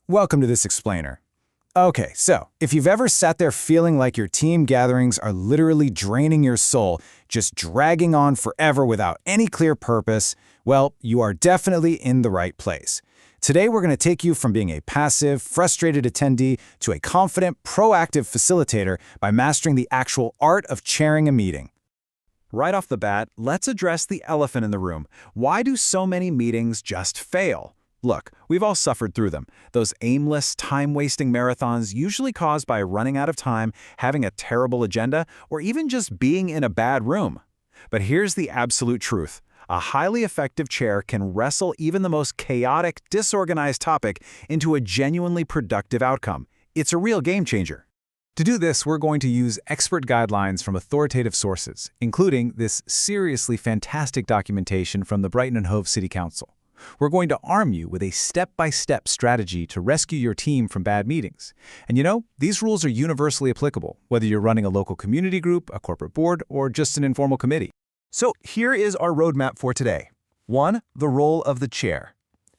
Welcome to this explainer. Okay, so if you've ever sat there feeling like your team gatherings are literally draining your soul, just dragging on forever without any clear purpose, well, you are definitely in the right place. Today we're going to take you from being a passive, frustrated attendee to a confident, proactive facilitator by mastering the actual art of chairing a meeting. Right off the bat, let's address the elephant in the room. Why do so many meetings just fail? Look, we've all suffered through them. Those aimless, time-wasting marathons usually caused by running out of time, having a terrible agenda, or even just being in a bad room. But here's the absolute truth. A highly effective chair can wrestle even the most chaotic, disorganized topic into a genuinely productive outcome. It's a real game changer. To do this, we're going to use expert guidelines from authoritative sources, including this seriously fantastic documentation from the Brighton and Hove City Council. We're going to arm you with a step-by-step strategy to rescue your team from bad meetings. And you know, these rules are universally applicable, whether you're running a local community group, a corporate board, or just an informal committee. So here is our roadmap for today. 1. The role of the chair.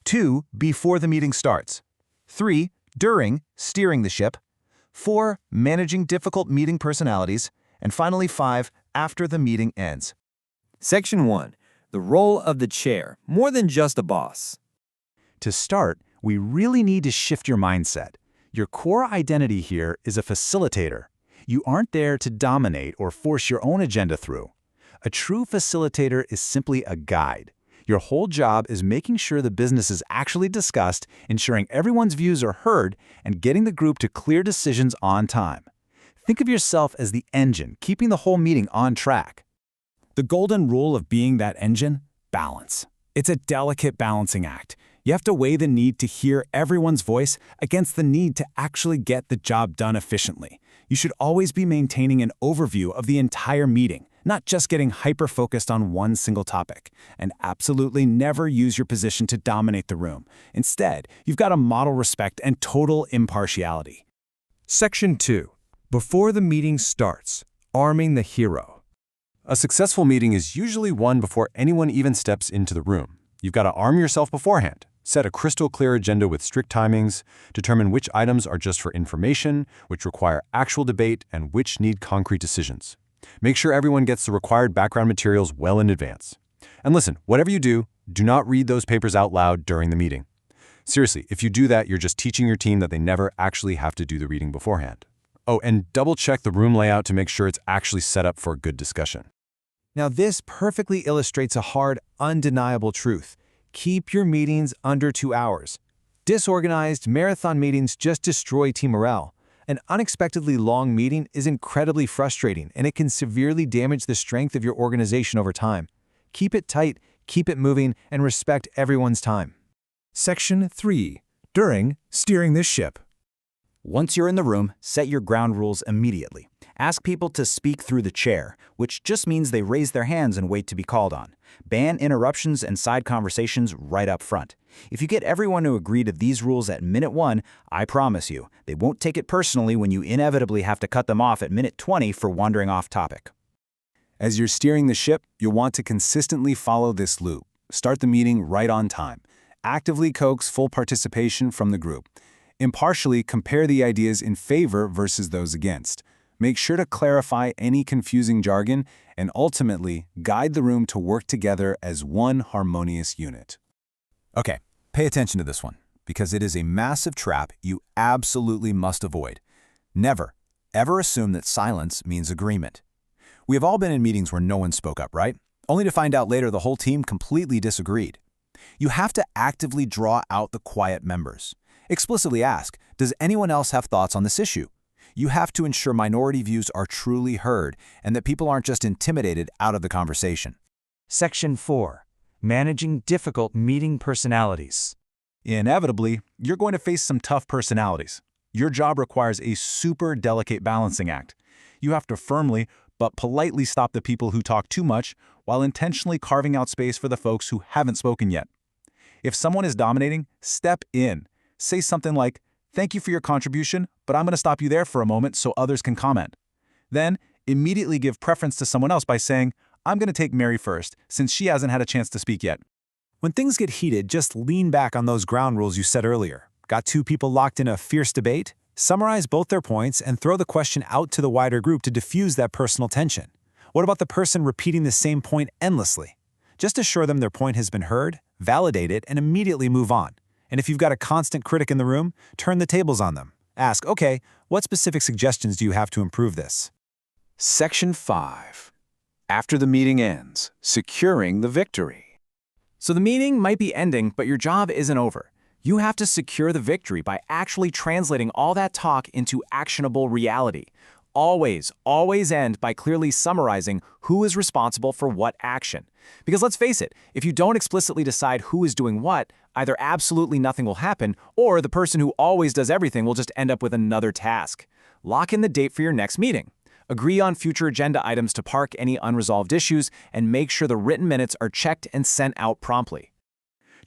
2. Before the meeting starts. 3. During, steering the ship. 4. Managing difficult meeting personalities. And finally 5. After the meeting ends. Section 1. The role of the chair, more than just a boss. To start, we really need to shift your mindset. Your core identity here is a facilitator. You aren't there to dominate or force your own agenda through. A true facilitator is simply a guide. Your whole job is making sure the business is actually discussed, ensuring everyone's views are heard, and getting the group to clear decisions on time. Think of yourself as the engine, keeping the whole meeting on track. The golden rule of being that engine? Balance. It's a delicate balancing act. You have to weigh the need to hear everyone's voice against the need to actually get the job done efficiently. You should always be maintaining an overview of the entire meeting, not just getting hyper-focused on one single topic. And absolutely never use your position to dominate the room. Instead, you've got to model respect and total impartiality. Section 2. Before the meeting starts, arming the hero. A successful meeting is usually won before anyone even steps into the room. You've got to arm yourself beforehand, set a crystal clear agenda with strict timings, determine which items are just for information, which require actual debate, and which need concrete decisions. Make sure everyone gets the required background materials well in advance. And listen, whatever you do, do not read those papers out loud during the meeting. Seriously, if you do that, you're just teaching your team that they never actually have to do the reading beforehand. Oh, and double-check the room layout to make sure it's actually set up for a good discussion. Now this perfectly illustrates a hard, undeniable truth. Keep your meetings under 2 hours. Disorganized marathon meetings just destroy team morale. An unexpectedly long meeting is incredibly frustrating, and it can severely damage the strength of your organization over time. Keep it tight, keep it moving, and respect everyone's time. Section 3. During, steering the ship. Once you're in the room, set your ground rules immediately. Ask people to speak through the chair, which just means they raise their hands and wait to be called on. Ban interruptions and side conversations right up front. If you get everyone to agree to these rules at minute 1, I promise you, they won't take it personally when you inevitably have to cut them off at minute 20 for wandering off topic. As you're steering the ship, you'll want to consistently follow this loop. Start the meeting right on time. Actively coax full participation from the group. Impartially compare the ideas in favor versus those against. Make sure to clarify any confusing jargon and ultimately guide the room to work together as one harmonious unit. Okay, pay attention to this one, because it is a massive trap you absolutely must avoid. Never, ever assume that silence means agreement. We have all been in meetings where no one spoke up, right? Only to find out later the whole team completely disagreed. You have to actively draw out the quiet members. Explicitly ask, does anyone else have thoughts on this issue? You have to ensure minority views are truly heard and that people aren't just intimidated out of the conversation. Section 4. Managing difficult meeting personalities. Inevitably, you're going to face some tough personalities. Your job requires a super delicate balancing act. You have to firmly but politely stop the people who talk too much while intentionally carving out space for the folks who haven't spoken yet. If someone is dominating, step in. Say something like, "Thank you for your contribution, but I'm going to stop you there for a moment so others can comment." Then, immediately give preference to someone else by saying, "I'm going to take Mary first, since she hasn't had a chance to speak yet." When things get heated, just lean back on those ground rules you set earlier. Got two people locked in a fierce debate? Summarize both their points and throw the question out to the wider group to diffuse that personal tension. What about the person repeating the same point endlessly? Just assure them their point has been heard, validate it, and immediately move on. And if you've got a constant critic in the room, turn the tables on them. Ask, okay, what specific suggestions do you have to improve this? Section 5. After the meeting ends, securing the victory. So the meeting might be ending, but your job isn't over. You have to secure the victory by actually translating all that talk into actionable reality. Always end by clearly summarizing who is responsible for what action. Because let's face it, if you don't explicitly decide who is doing what, either absolutely nothing will happen, or the person who always does everything will just end up with another task. Lock in the date for your next meeting. Agree on future agenda items to park any unresolved issues, and make sure the written minutes are checked and sent out promptly.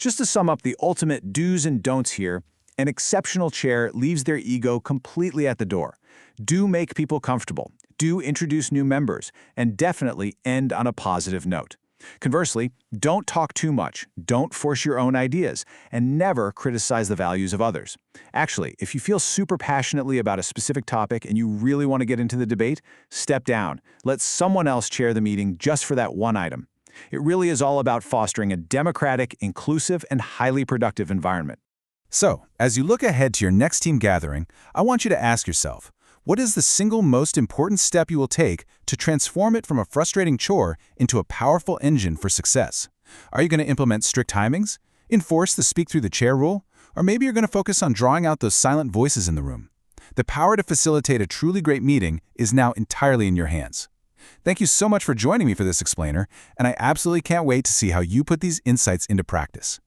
Just to sum up the ultimate do's and don'ts here, an exceptional chair leaves their ego completely at the door. Do make people comfortable, do introduce new members, and definitely end on a positive note. Conversely, don't talk too much, don't force your own ideas, and never criticize the values of others. Actually, if you feel super passionately about a specific topic and you really want to get into the debate, step down. Let someone else chair the meeting just for that one item. It really is all about fostering a democratic, inclusive, and highly productive environment. So, as you look ahead to your next team gathering, I want you to ask yourself, what is the single most important step you will take to transform it from a frustrating chore into a powerful engine for success? Are you going to implement strict timings, enforce the speak through the chair rule, or maybe you're going to focus on drawing out those silent voices in the room? The power to facilitate a truly great meeting is now entirely in your hands. Thank you so much for joining me for this explainer, and I absolutely can't wait to see how you put these insights into practice.